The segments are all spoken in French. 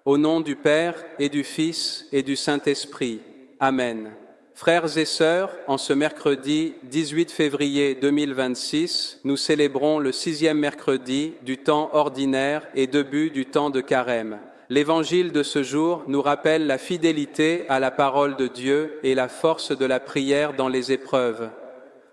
Au nom du Père et du Fils et du Saint-Esprit. Amen. Frères et sœurs, en ce mercredi 18 février 2026, nous célébrons le 6e mercredi du temps ordinaire et début du temps de Carême. L'évangile de ce jour nous rappelle la fidélité à la parole de Dieu et la force de la prière dans les épreuves.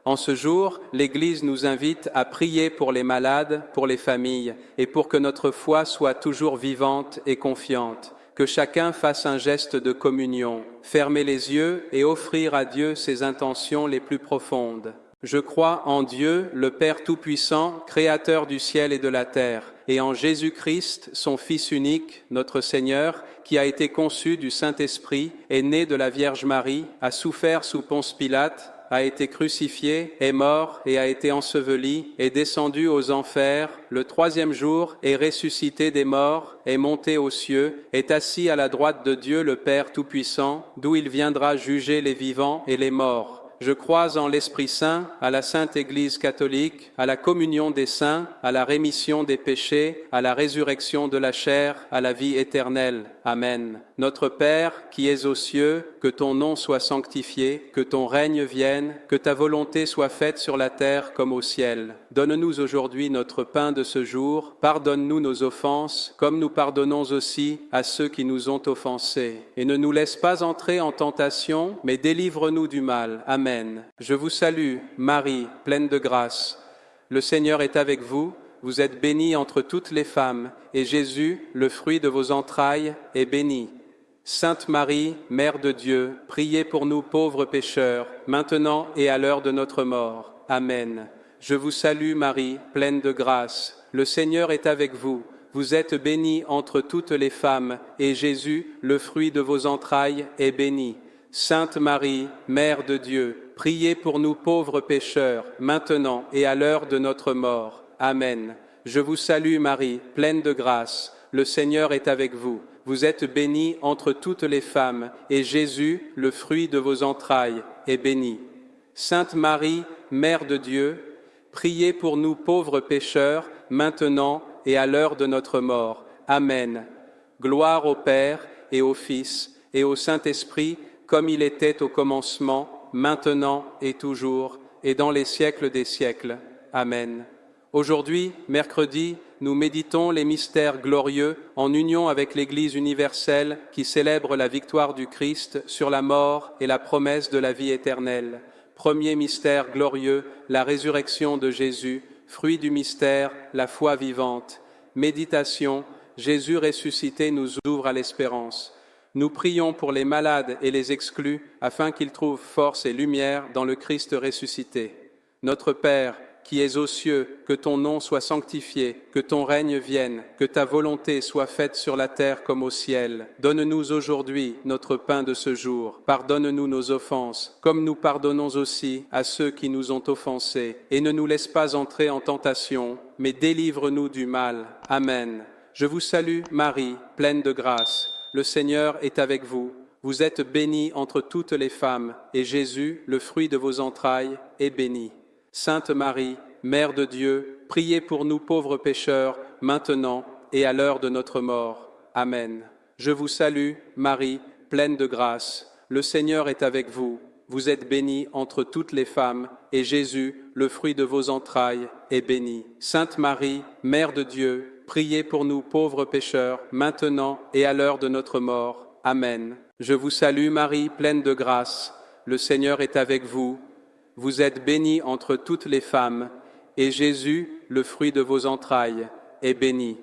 En ce jour, l'Église nous invite à prier pour les malades, pour les familles, et pour que notre foi soit toujours vivante et confiante. Que chacun fasse un geste de communion, fermer les yeux et offrir à Dieu ses intentions les plus profondes. Je crois en Dieu, le Père Tout-Puissant, Créateur du ciel et de la terre, et en Jésus-Christ, son Fils unique, notre Seigneur, qui a été conçu du Saint-Esprit, est né de la Vierge Marie, a souffert sous Ponce Pilate, a été crucifié, est mort et a été enseveli, est descendu aux enfers, le 3e jour est ressuscité des morts, est monté aux cieux, est assis à la droite de Dieu le Père Tout-Puissant, d'où il viendra juger les vivants et les morts. Je crois en l'Esprit Saint, à la Sainte Église catholique, à la communion des saints, à la rémission des péchés, à la résurrection de la chair, à la vie éternelle. Amen. Notre Père, qui es aux cieux, que ton nom soit sanctifié, que ton règne vienne, que ta volonté soit faite sur la terre comme au ciel. Donne-nous aujourd'hui notre pain de ce jour, pardonne-nous nos offenses, comme nous pardonnons aussi à ceux qui nous ont offensés. Et ne nous laisse pas entrer en tentation, mais délivre-nous du mal. Amen. Je vous salue, Marie, pleine de grâce. Le Seigneur est avec vous. Vous êtes bénie entre toutes les femmes, et Jésus, le fruit de vos entrailles, est béni. Sainte Marie, Mère de Dieu, priez pour nous pauvres pécheurs, maintenant et à l'heure de notre mort. Amen. Je vous salue, Marie, pleine de grâce. Le Seigneur est avec vous. Vous êtes bénie entre toutes les femmes, et Jésus, le fruit de vos entrailles, est béni. Sainte Marie, Mère de Dieu, priez pour nous pauvres pécheurs, maintenant et à l'heure de notre mort. Amen. Je vous salue Marie, pleine de grâce. Le Seigneur est avec vous. Vous êtes bénie entre toutes les femmes, et Jésus, le fruit de vos entrailles, est béni. Sainte Marie, Mère de Dieu, priez pour nous pauvres pécheurs, maintenant et à l'heure de notre mort. Amen. Gloire au Père et au Fils et au Saint-Esprit, comme il était au commencement, maintenant et toujours, et dans les siècles des siècles. Amen. Aujourd'hui, mercredi, nous méditons les mystères glorieux en union avec l'Église universelle qui célèbre la victoire du Christ sur la mort et la promesse de la vie éternelle. Premier mystère glorieux, la résurrection de Jésus, fruit du mystère, la foi vivante. Méditation, Jésus ressuscité nous ouvre à l'espérance. Nous prions pour les malades et les exclus afin qu'ils trouvent force et lumière dans le Christ ressuscité. Notre Père, qui es aux cieux, que ton nom soit sanctifié, que ton règne vienne, que ta volonté soit faite sur la terre comme au ciel. Donne-nous aujourd'hui notre pain de ce jour. Pardonne-nous nos offenses, comme nous pardonnons aussi à ceux qui nous ont offensés. Et ne nous laisse pas entrer en tentation, mais délivre-nous du mal. Amen. Je vous salue, Marie, pleine de grâce. Le Seigneur est avec vous. Vous êtes bénie entre toutes les femmes, et Jésus, le fruit de vos entrailles, est béni. Sainte Marie, Mère de Dieu, priez pour nous pauvres pécheurs, maintenant et à l'heure de notre mort. Amen. Je vous salue, Marie, pleine de grâce. Le Seigneur est avec vous. Vous êtes bénie entre toutes les femmes, et Jésus, le fruit de vos entrailles, est béni. Sainte Marie, Mère de Dieu, priez pour nous pauvres pécheurs, maintenant et à l'heure de notre mort. Amen. Je vous salue, Marie, pleine de grâce. Le Seigneur est avec vous. Vous êtes bénie entre toutes les femmes, et Jésus, le fruit de vos entrailles, est béni.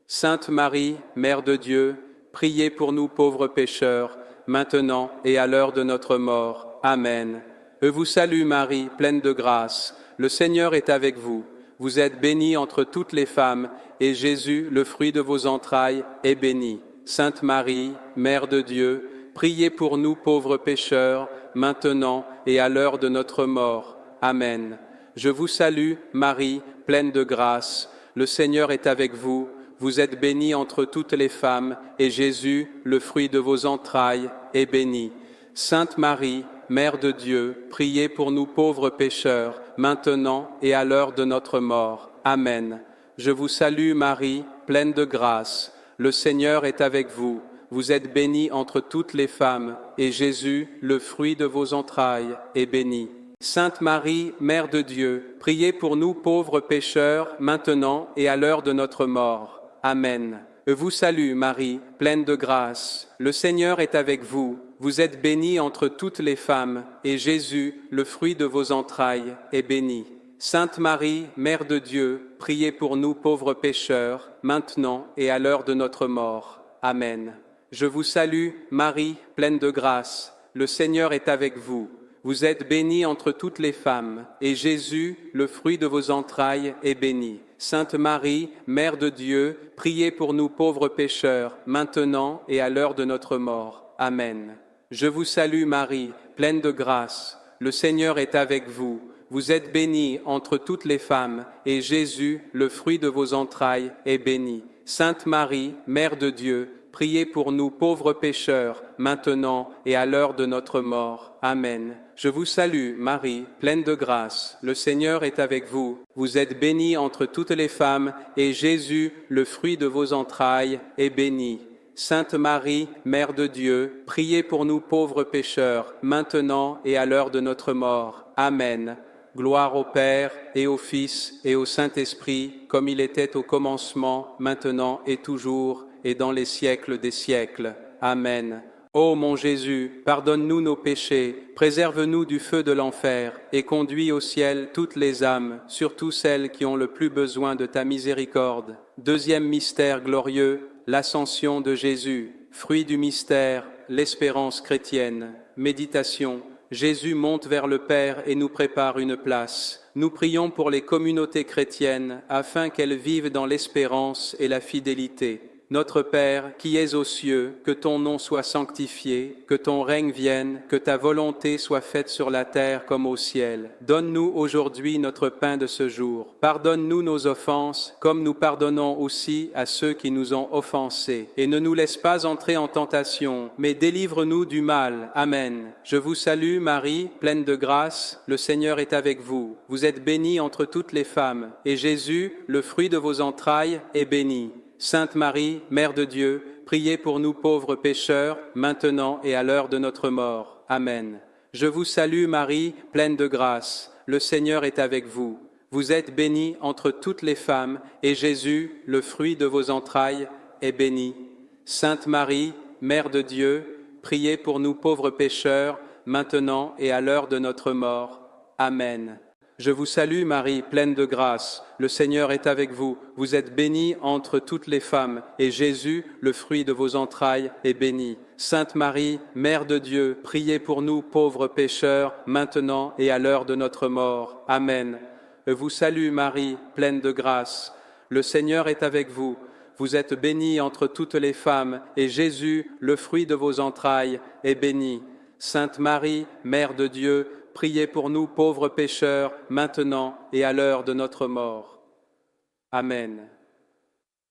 Sainte Marie, Mère de Dieu, priez pour nous pauvres pécheurs, maintenant et à l'heure de notre mort. Amen. Je vous salue Marie, pleine de grâce. Le Seigneur est avec vous. Vous êtes bénie entre toutes les femmes, et Jésus, le fruit de vos entrailles, est béni. Sainte Marie, Mère de Dieu, priez pour nous pauvres pécheurs, maintenant et à l'heure de notre mort. Amen. Je vous salue, Marie, pleine de grâce. Le Seigneur est avec vous. Vous êtes bénie entre toutes les femmes, et Jésus, le fruit de vos entrailles, est béni. Sainte Marie, Mère de Dieu, priez pour nous pauvres pécheurs, maintenant et à l'heure de notre mort. Amen. Je vous salue, Marie, pleine de grâce. Le Seigneur est avec vous. Vous êtes bénie entre toutes les femmes, et Jésus, le fruit de vos entrailles, est béni. Sainte Marie, Mère de Dieu, priez pour nous pauvres pécheurs, maintenant et à l'heure de notre mort. Amen. Je vous salue Marie, pleine de grâce. Le Seigneur est avec vous. Vous êtes bénie entre toutes les femmes, et Jésus, le fruit de vos entrailles, est béni. Sainte Marie, Mère de Dieu, priez pour nous pauvres pécheurs, maintenant et à l'heure de notre mort. Amen. Je vous salue, Marie, pleine de grâce. Le Seigneur est avec vous. Vous êtes bénie entre toutes les femmes, et Jésus, le fruit de vos entrailles, est béni. Sainte Marie, Mère de Dieu, priez pour nous pauvres pécheurs, maintenant et à l'heure de notre mort. Amen. Je vous salue, Marie, pleine de grâce. Le Seigneur est avec vous. Vous êtes bénie entre toutes les femmes, et Jésus, le fruit de vos entrailles, est béni. Sainte Marie, Mère de Dieu, priez pour nous pauvres pécheurs, maintenant et à l'heure de notre mort. Amen. Je vous salue, Marie, pleine de grâce. Le Seigneur est avec vous. Vous êtes bénie entre toutes les femmes, et Jésus, le fruit de vos entrailles, est béni. Sainte Marie, Mère de Dieu, priez pour nous pauvres pécheurs, maintenant et à l'heure de notre mort. Amen. Gloire au Père, et au Fils, et au Saint-Esprit, comme il était au commencement, maintenant et toujours, et dans les siècles des siècles. Amen. Ô mon Jésus, pardonne-nous nos péchés, préserve-nous du feu de l'enfer, et conduis au ciel toutes les âmes, surtout celles qui ont le plus besoin de ta miséricorde. Deuxième mystère glorieux, l'ascension de Jésus. Fruit du mystère, l'espérance chrétienne. Méditation. Jésus monte vers le Père et nous prépare une place. Nous prions pour les communautés chrétiennes afin qu'elles vivent dans l'espérance et la fidélité. Notre Père, qui es aux cieux, que ton nom soit sanctifié, que ton règne vienne, que ta volonté soit faite sur la terre comme au ciel. Donne-nous aujourd'hui notre pain de ce jour. Pardonne-nous nos offenses, comme nous pardonnons aussi à ceux qui nous ont offensés. Et ne nous laisse pas entrer en tentation, mais délivre-nous du mal. Amen. Je vous salue, Marie, pleine de grâce. Le Seigneur est avec vous. Vous êtes bénie entre toutes les femmes, et Jésus, le fruit de vos entrailles, est béni. Sainte Marie, Mère de Dieu, priez pour nous pauvres pécheurs, maintenant et à l'heure de notre mort. Amen. Je vous salue Marie, pleine de grâce. Le Seigneur est avec vous. Vous êtes bénie entre toutes les femmes, et Jésus, le fruit de vos entrailles, est béni. Sainte Marie, Mère de Dieu, priez pour nous pauvres pécheurs, maintenant et à l'heure de notre mort. Amen. Je vous salue Marie, pleine de grâce. Le Seigneur est avec vous. Vous êtes bénie entre toutes les femmes, et Jésus, le fruit de vos entrailles, est béni. Sainte Marie, Mère de Dieu, priez pour nous pauvres pécheurs, maintenant et à l'heure de notre mort. Amen. Je vous salue Marie, pleine de grâce. Le Seigneur est avec vous. Vous êtes bénie entre toutes les femmes, et Jésus, le fruit de vos entrailles, est béni. Sainte Marie, Mère de Dieu, priez pour nous pauvres pécheurs, maintenant et à l'heure de notre mort. Amen.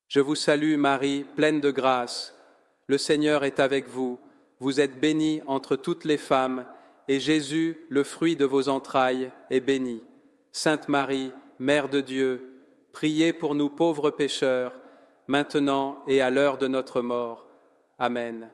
Je vous salue Marie, pleine de grâce. Le Seigneur est avec vous. Vous êtes bénie entre toutes les femmes, et Jésus, le fruit de vos entrailles, est béni. Sainte Marie, Mère de Dieu, priez pour nous pauvres pécheurs, maintenant et à l'heure de notre mort. Amen.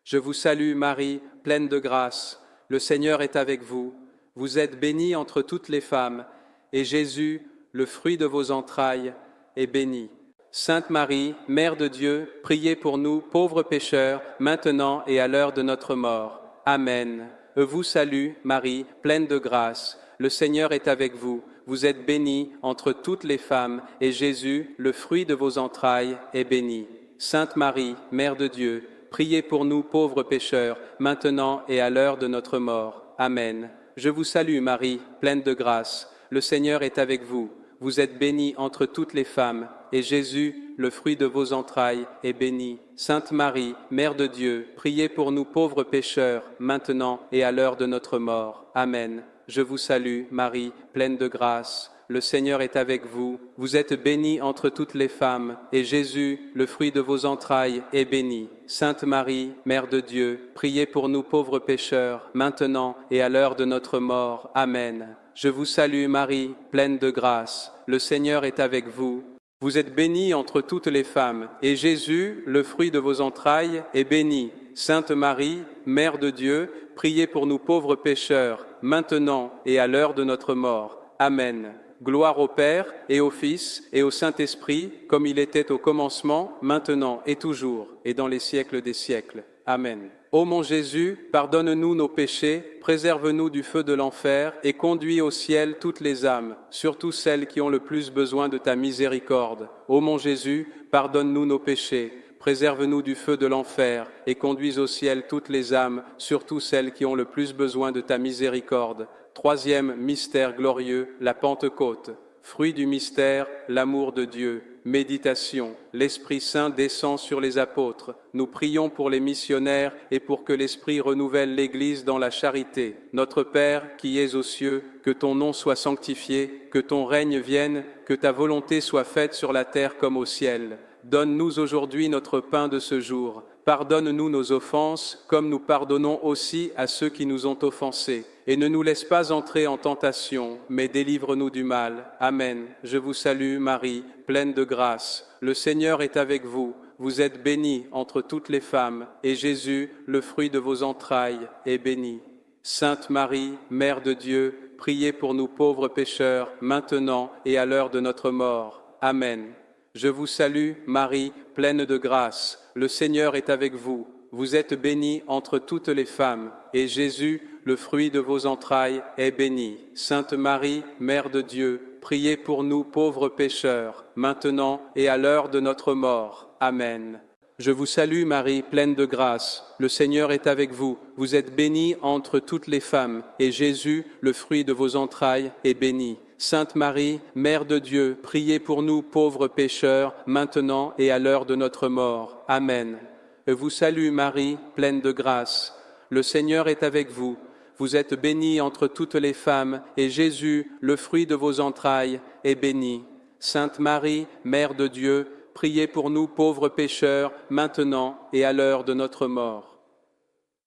Je vous salue Marie, pleine de grâce. Le Seigneur est avec vous. Vous êtes bénie entre toutes les femmes, et Jésus, le fruit de vos entrailles, est béni. Sainte Marie, Mère de Dieu, priez pour nous, pauvres pécheurs, maintenant et à l'heure de notre mort. Amen. Je vous salue, Marie, pleine de grâce. Le Seigneur est avec vous. Vous êtes bénie entre toutes les femmes, et Jésus, le fruit de vos entrailles, est béni. Sainte Marie, Mère de Dieu, priez pour nous pauvres pécheurs, maintenant et à l'heure de notre mort. Amen. Je vous salue Marie, pleine de grâce. Le Seigneur est avec vous. Vous êtes bénie entre toutes les femmes, et Jésus, le fruit de vos entrailles, est béni. Sainte Marie, Mère de Dieu, priez pour nous pauvres pécheurs, maintenant et à l'heure de notre mort. Amen. Je vous salue Marie, pleine de grâce. Le Seigneur est avec vous. Vous êtes bénie entre toutes les femmes, et Jésus, le fruit de vos entrailles, est béni. Sainte Marie, Mère de Dieu, priez pour nous pauvres pécheurs, maintenant et à l'heure de notre mort. Amen. Je vous salue Marie, pleine de grâce. Le Seigneur est avec vous. Vous êtes bénie entre toutes les femmes, et Jésus, le fruit de vos entrailles, est béni. Sainte Marie, Mère de Dieu, priez pour nous pauvres pécheurs, maintenant et à l'heure de notre mort. Amen. Gloire au Père, et au Fils, et au Saint-Esprit, comme il était au commencement, maintenant et toujours, et dans les siècles des siècles. Amen. Ô mon Jésus, pardonne-nous nos péchés, préserve-nous du feu de l'enfer, et conduis au ciel toutes les âmes, surtout celles qui ont le plus besoin de ta miséricorde. Ô mon Jésus, pardonne-nous nos péchés, préserve-nous du feu de l'enfer, et conduis au ciel toutes les âmes, surtout celles qui ont le plus besoin de ta miséricorde. Troisième mystère glorieux, la Pentecôte. Fruit du mystère, l'amour de Dieu. Méditation. L'Esprit Saint descend sur les apôtres. Nous prions pour les missionnaires et pour que l'Esprit renouvelle l'Église dans la charité. Notre Père, qui es aux cieux, que ton nom soit sanctifié, que ton règne vienne, que ta volonté soit faite sur la terre comme au ciel. Donne-nous aujourd'hui notre pain de ce jour. Pardonne-nous nos offenses, comme nous pardonnons aussi à ceux qui nous ont offensés. Et ne nous laisse pas entrer en tentation, mais délivre-nous du mal. Amen. Je vous salue, Marie, pleine de grâce. Le Seigneur est avec vous. Vous êtes bénie entre toutes les femmes, et Jésus, le fruit de vos entrailles, est béni. Sainte Marie, Mère de Dieu, priez pour nous pauvres pécheurs, maintenant et à l'heure de notre mort. Amen. Je vous salue, Marie, pleine de grâce. Le Seigneur est avec vous. Vous êtes bénie entre toutes les femmes, et Jésus, le fruit de vos entrailles, est béni. Sainte Marie, Mère de Dieu, priez pour nous pauvres pécheurs, maintenant et à l'heure de notre mort. Amen. Je vous salue, Marie, pleine de grâce. Le Seigneur est avec vous. Vous êtes bénie entre toutes les femmes, et Jésus, le fruit de vos entrailles, est béni. Sainte Marie, Mère de Dieu, priez pour nous pauvres pécheurs, maintenant et à l'heure de notre mort. Amen. Je vous salue, Marie, pleine de grâce. Le Seigneur est avec vous. Vous êtes bénie entre toutes les femmes, et Jésus, le fruit de vos entrailles, est béni. Sainte Marie, Mère de Dieu, priez pour nous pauvres pécheurs, maintenant et à l'heure de notre mort.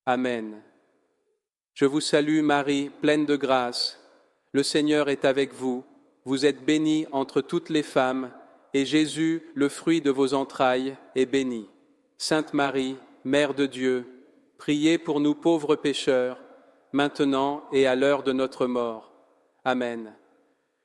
Amen. Je vous salue, Marie, pleine de grâce. Le Seigneur est avec vous. Vous êtes bénie entre toutes les femmes, et Jésus, le fruit de vos entrailles, est béni. Sainte Marie, Mère de Dieu, priez pour nous pauvres pécheurs, maintenant et à l'heure de notre mort. Amen.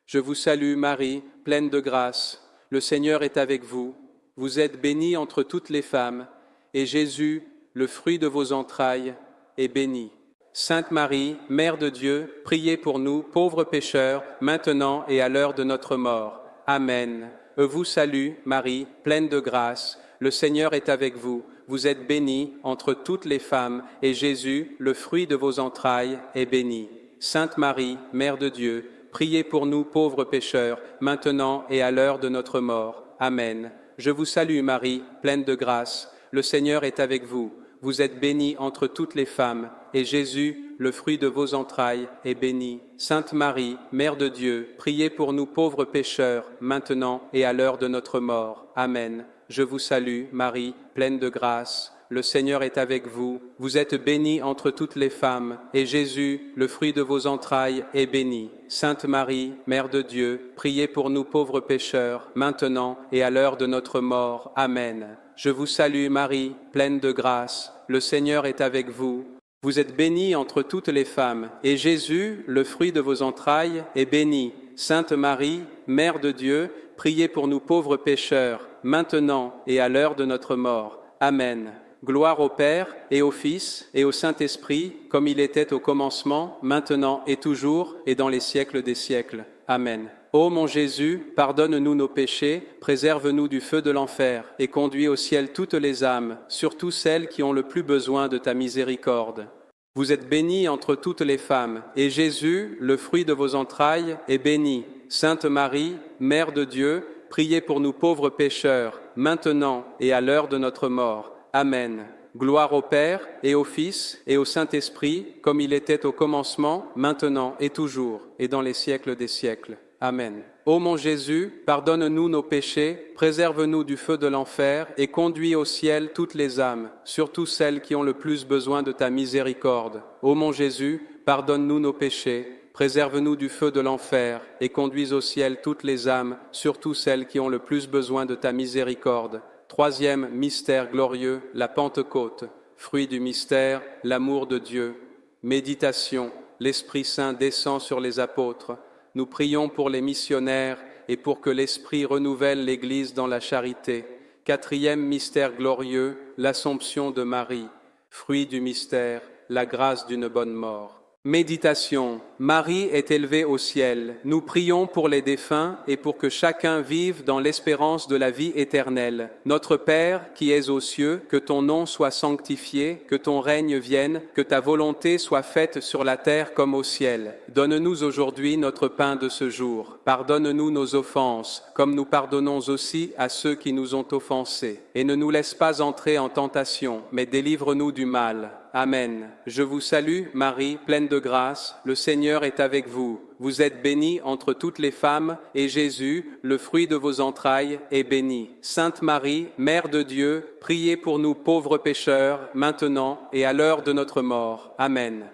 Je vous salue, Marie, pleine de grâce. Le Seigneur est avec vous. Vous êtes bénie entre toutes les femmes, et Jésus, le fruit de vos entrailles, est béni. Sainte Marie, Mère de Dieu, priez pour nous, pauvres pécheurs, maintenant et à l'heure de notre mort. Amen. Je vous salue, Marie, pleine de grâce. Le Seigneur est avec vous. Vous êtes bénie entre toutes les femmes, et Jésus, le fruit de vos entrailles, est béni. Sainte Marie, Mère de Dieu, priez pour nous pauvres pécheurs, maintenant et à l'heure de notre mort. Amen. Je vous salue, Marie, pleine de grâce. Le Seigneur est avec vous. Vous êtes bénie entre toutes les femmes, et Jésus, le fruit de vos entrailles, est béni. Sainte Marie, Mère de Dieu, priez pour nous pauvres pécheurs, maintenant et à l'heure de notre mort. Amen. Je vous salue, Marie, pleine de grâce. Le Seigneur est avec vous. Vous êtes bénie entre toutes les femmes, et Jésus, le fruit de vos entrailles, est béni. Sainte Marie, Mère de Dieu, priez pour nous pauvres pécheurs, maintenant et à l'heure de notre mort. Amen. Je vous salue, Marie, pleine de grâce. Le Seigneur est avec vous. Vous êtes bénie entre toutes les femmes, et Jésus, le fruit de vos entrailles, est béni. Sainte Marie, Mère de Dieu, priez pour nous pauvres pécheurs, maintenant et à l'heure de notre mort. Amen. Gloire au Père, et au Fils, et au Saint-Esprit, comme il était au commencement, maintenant et toujours, et dans les siècles des siècles. Amen. Ô mon Jésus, pardonne-nous nos péchés, préserve-nous du feu de l'enfer, et conduis au ciel toutes les âmes, surtout celles qui ont le plus besoin de ta miséricorde. Vous êtes bénie entre toutes les femmes, et Jésus, le fruit de vos entrailles, est béni. Sainte Marie, Mère de Dieu, priez pour nous pauvres pécheurs, maintenant et à l'heure de notre mort. Amen. Gloire au Père, et au Fils, et au Saint-Esprit, comme il était au commencement, maintenant et toujours, et dans les siècles des siècles. Amen. Ô mon Jésus, pardonne-nous nos péchés, préserve-nous du feu de l'enfer, et conduis au ciel toutes les âmes, surtout celles qui ont le plus besoin de ta miséricorde. Ô mon Jésus, pardonne-nous nos péchés, préserve-nous du feu de l'enfer et conduis au ciel toutes les âmes, surtout celles qui ont le plus besoin de ta miséricorde. Troisième mystère glorieux, la Pentecôte. Fruit du mystère, l'amour de Dieu. Méditation, l'Esprit Saint descend sur les apôtres. Nous prions pour les missionnaires et pour que l'Esprit renouvelle l'Église dans la charité. Quatrième mystère glorieux, l'Assomption de Marie. Fruit du mystère, la grâce d'une bonne mort. Méditation. Marie est élevée au ciel. Nous prions pour les défunts et pour que chacun vive dans l'espérance de la vie éternelle. Notre Père, qui es aux cieux, que ton nom soit sanctifié, que ton règne vienne, que ta volonté soit faite sur la terre comme au ciel. Donne-nous aujourd'hui notre pain de ce jour. Pardonne-nous nos offenses, comme nous pardonnons aussi à ceux qui nous ont offensés. Et ne nous laisse pas entrer en tentation, mais délivre-nous du mal. Amen. Je vous salue, Marie, pleine de grâce, le Seigneur est avec vous. Vous êtes bénie entre toutes les femmes, et Jésus, le fruit de vos entrailles, est béni. Sainte Marie, Mère de Dieu, priez pour nous pauvres pécheurs, maintenant et à l'heure de notre mort. Amen.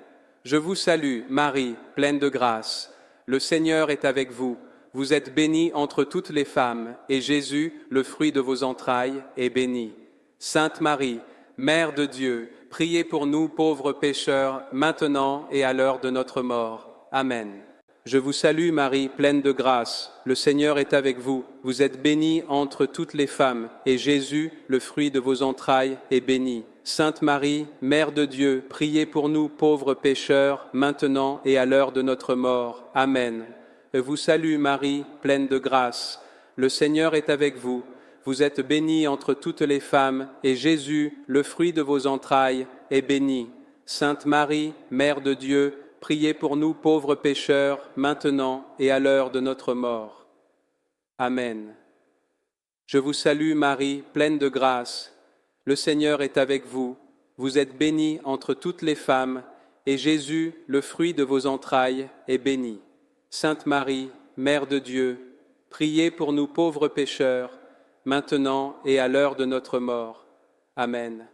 Je vous salue, Marie, pleine de grâce. Le Seigneur est avec vous. Vous êtes bénie entre toutes les femmes, et Jésus, le fruit de vos entrailles, est béni. Sainte Marie, Mère de Dieu, priez pour nous pauvres pécheurs, maintenant et à l'heure de notre mort. Amen. Je vous salue Marie, pleine de grâce. Le Seigneur est avec vous. Vous êtes bénie entre toutes les femmes, et Jésus, le fruit de vos entrailles, est béni. Sainte Marie, Mère de Dieu, priez pour nous pauvres pécheurs, maintenant et à l'heure de notre mort. Amen. Je vous salue Marie, pleine de grâce. Le Seigneur est avec vous. Vous êtes bénie entre toutes les femmes, et Jésus, le fruit de vos entrailles, est béni. Sainte Marie, Mère de Dieu, priez pour nous pauvres pécheurs, maintenant et à l'heure de notre mort. Amen. Je vous salue Marie, pleine de grâce. Le Seigneur est avec vous. Vous êtes bénie entre toutes les femmes, et Jésus, le fruit de vos entrailles, est béni. Sainte Marie, Mère de Dieu, priez pour nous pauvres pécheurs, maintenant et à l'heure de notre mort. Amen.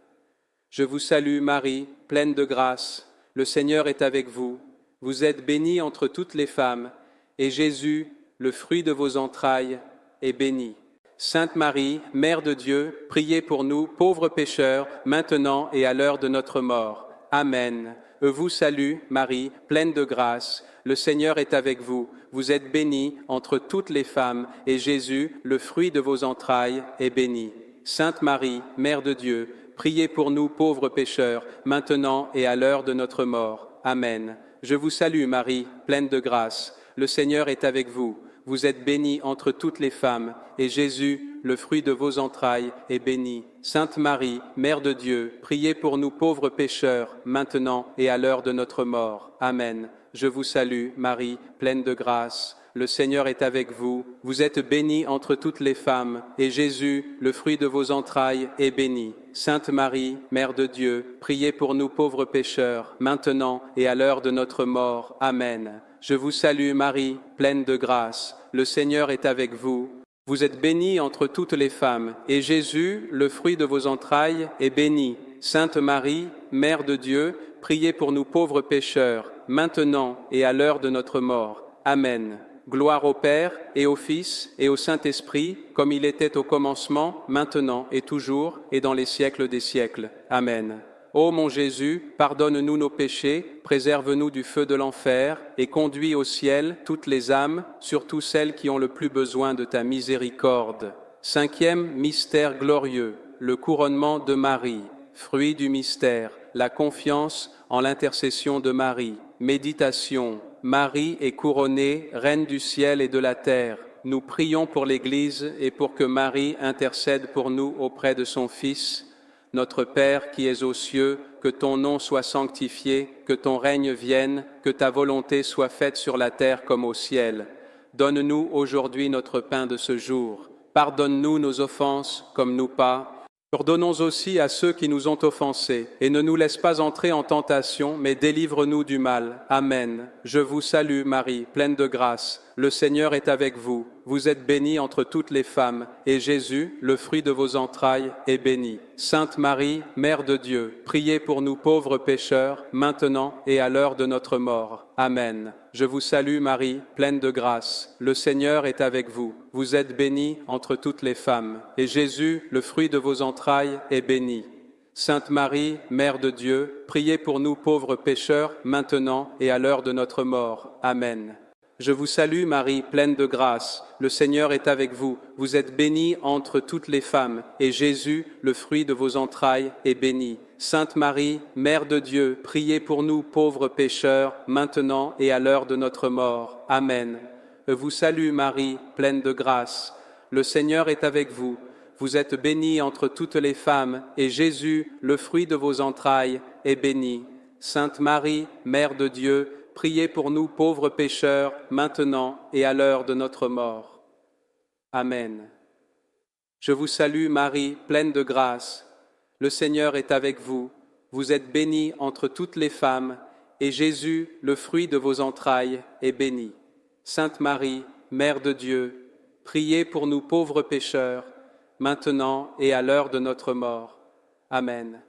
Je vous salue Marie, pleine de grâce. Le Seigneur est avec vous. Vous êtes bénie entre toutes les femmes, et Jésus, le fruit de vos entrailles, est béni. Sainte Marie, Mère de Dieu, priez pour nous, pauvres pécheurs, maintenant et à l'heure de notre mort. Amen. Je vous salue, Marie, pleine de grâce. Le Seigneur est avec vous. Vous êtes bénie entre toutes les femmes, et Jésus, le fruit de vos entrailles, est béni. Sainte Marie, Mère de Dieu, priez pour nous pauvres pécheurs, maintenant et à l'heure de notre mort. Amen. Je vous salue, Marie, pleine de grâce. Le Seigneur est avec vous. Vous êtes bénie entre toutes les femmes, et Jésus, le fruit de vos entrailles, est béni. Sainte Marie, Mère de Dieu, priez pour nous pauvres pécheurs, maintenant et à l'heure de notre mort. Amen. Je vous salue, Marie, pleine de grâce. Le Seigneur est avec vous. Vous êtes bénie entre toutes les femmes, et Jésus, le fruit de vos entrailles, est béni. Sainte Marie, Mère de Dieu, priez pour nous pauvres pécheurs, maintenant et à l'heure de notre mort. Amen. Je vous salue, Marie, pleine de grâce. Le Seigneur est avec vous. Vous êtes bénie entre toutes les femmes, et Jésus, le fruit de vos entrailles, est béni. Sainte Marie, Mère de Dieu, priez pour nous pauvres pécheurs, maintenant et à l'heure de notre mort. Amen. Gloire au Père et au Fils et au Saint-Esprit, comme il était au commencement, maintenant et toujours, et dans les siècles des siècles. Amen. Ô mon Jésus, pardonne-nous nos péchés, préserve-nous du feu de l'enfer, et conduis au ciel toutes les âmes, surtout celles qui ont le plus besoin de ta miséricorde. Cinquième mystère glorieux, le couronnement de Marie. Fruit du mystère, la confiance en l'intercession de Marie. Méditation. Marie est couronnée, Reine du ciel et de la terre. Nous prions pour l'Église et pour que Marie intercède pour nous auprès de son Fils. Notre Père qui es aux cieux, que ton nom soit sanctifié, que ton règne vienne, que ta volonté soit faite sur la terre comme au ciel. Donne-nous aujourd'hui notre pain de ce jour. Pardonne-nous nos offenses comme nous pas. Pardonnons aussi à ceux qui nous ont offensés, et ne nous laisse pas entrer en tentation, mais délivre-nous du mal. Amen. Je vous salue, Marie, pleine de grâce. le Seigneur est avec vous. Vous êtes bénie entre toutes les femmes, et Jésus, le fruit de vos entrailles, est béni. Sainte Marie, Mère de Dieu, priez pour nous pauvres pécheurs, maintenant et à l'heure de notre mort. Amen. Je vous salue Marie, pleine de grâce. Le Seigneur est avec vous. Vous êtes bénie entre toutes les femmes, et Jésus, le fruit de vos entrailles, est béni. Sainte Marie, Mère de Dieu, priez pour nous pauvres pécheurs, maintenant et à l'heure de notre mort. Amen. Je vous salue Marie, pleine de grâce. Le Seigneur est avec vous. Vous êtes bénie entre toutes les femmes, et Jésus, le fruit de vos entrailles, est béni. Sainte Marie, Mère de Dieu, priez pour nous pauvres pécheurs, maintenant et à l'heure de notre mort. Amen. Je vous salue Marie, pleine de grâce. Le Seigneur est avec vous. Vous êtes bénie entre toutes les femmes, et Jésus, le fruit de vos entrailles, est béni. Sainte Marie, Mère de Dieu, priez pour nous pauvres pécheurs, maintenant et à l'heure de notre mort. Amen. Je vous salue Marie, pleine de grâce. Le Seigneur est avec vous. Vous êtes bénie entre toutes les femmes, et Jésus, le fruit de vos entrailles, est béni. Sainte Marie, Mère de Dieu, priez pour nous pauvres pécheurs, maintenant et à l'heure de notre mort. Amen.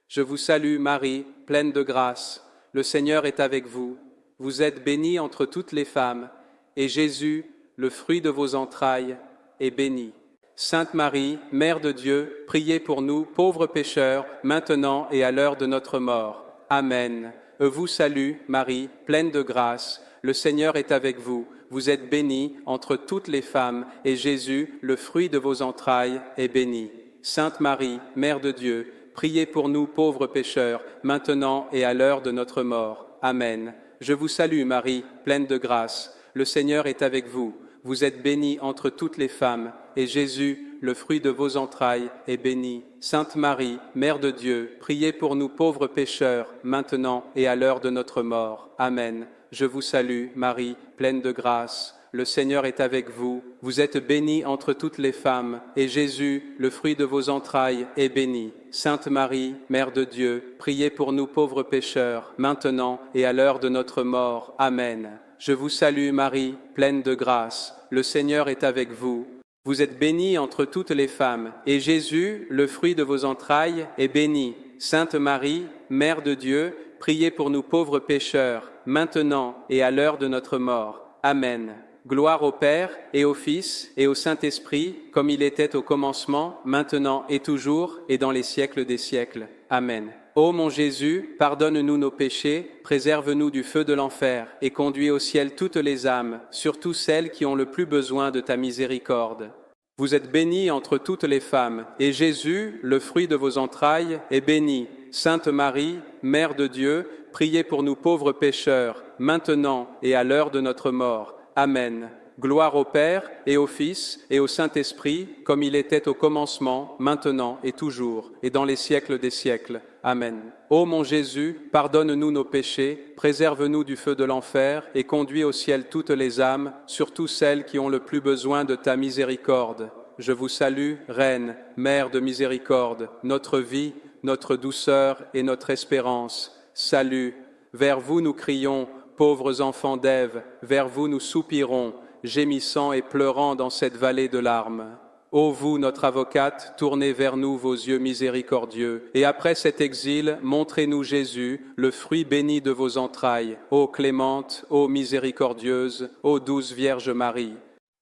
Je vous salue Marie, pleine de grâce. Le Seigneur est avec vous. Vous êtes bénie entre toutes les femmes, et Jésus, le fruit de vos entrailles, est béni. Sainte Marie, Mère de Dieu, priez pour nous, pauvres pécheurs, maintenant et à l'heure de notre mort. Amen. Je vous salue Marie, pleine de grâce. Le Seigneur est avec vous. Vous êtes bénie entre toutes les femmes, et Jésus, le fruit de vos entrailles, est béni. Sainte Marie, Mère de Dieu, priez pour nous pauvres pécheurs, maintenant et à l'heure de notre mort. Amen. Je vous salue Marie, pleine de grâce. Le Seigneur est avec vous. Vous êtes bénie entre toutes les femmes, et Jésus, le fruit de vos entrailles, est béni. Sainte Marie, Mère de Dieu, priez pour nous pauvres pécheurs, maintenant et à l'heure de notre mort. Amen. Je vous salue, Marie, pleine de grâce. Le Seigneur est avec vous. Vous êtes bénie entre toutes les femmes, et Jésus, le fruit de vos entrailles, est béni. Sainte Marie, Mère de Dieu, priez pour nous pauvres pécheurs, maintenant et à l'heure de notre mort. Amen. Je vous salue, Marie, pleine de grâce. Le Seigneur est avec vous. Vous êtes bénie entre toutes les femmes, et Jésus, le fruit de vos entrailles, est béni. Sainte Marie, Mère de Dieu, priez pour nous pauvres pécheurs, maintenant et à l'heure de notre mort. Amen. Gloire au Père, et au Fils, et au Saint-Esprit, comme il était au commencement, maintenant et toujours, et dans les siècles des siècles. Amen. Ô mon Jésus, pardonne-nous nos péchés, préserve-nous du feu de l'enfer, et conduis au ciel toutes les âmes, surtout celles qui ont le plus besoin de ta miséricorde. Vous êtes bénie entre toutes les femmes, et Jésus, le fruit de vos entrailles, est béni. Sainte Marie, Mère de Dieu, priez pour nous pauvres pécheurs, maintenant et à l'heure de notre mort. Amen. Gloire au Père, et au Fils, et au Saint-Esprit, comme il était au commencement, maintenant et toujours, et dans les siècles des siècles. Amen. Ô mon Jésus, pardonne-nous nos péchés, préserve-nous du feu de l'enfer, et conduis au ciel toutes les âmes, surtout celles qui ont le plus besoin de ta miséricorde. Je vous salue, Reine, Mère de miséricorde, notre vie, notre douceur et notre espérance. Salut, vers vous nous crions, pauvres enfants d'Ève, vers vous nous soupirons, gémissant et pleurant dans cette vallée de larmes. Ô vous, notre avocate, tournez vers nous vos yeux miséricordieux, et après cet exil, montrez-nous Jésus, le fruit béni de vos entrailles. Ô clémente, ô miséricordieuse, ô douce Vierge Marie.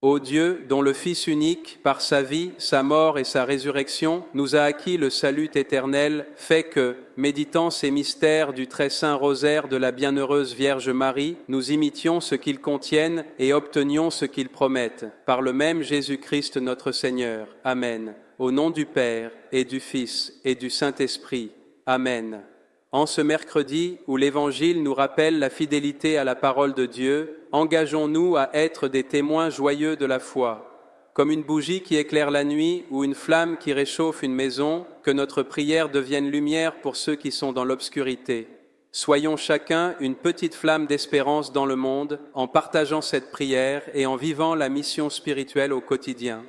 Ô Dieu, dont le Fils unique, par sa vie, sa mort et sa résurrection, nous a acquis le salut éternel, fait que, méditant ces mystères du très saint rosaire de la bienheureuse Vierge Marie, nous imitions ce qu'ils contiennent et obtenions ce qu'ils promettent. Par le même Jésus-Christ notre Seigneur. Amen. Au nom du Père, et du Fils, et du Saint-Esprit. Amen. En ce mercredi où l'Évangile nous rappelle la fidélité à la parole de Dieu, engageons-nous à être des témoins joyeux de la foi. Comme une bougie qui éclaire la nuit ou une flamme qui réchauffe une maison, que notre prière devienne lumière pour ceux qui sont dans l'obscurité. Soyons chacun une petite flamme d'espérance dans le monde en partageant cette prière et en vivant la mission spirituelle au quotidien.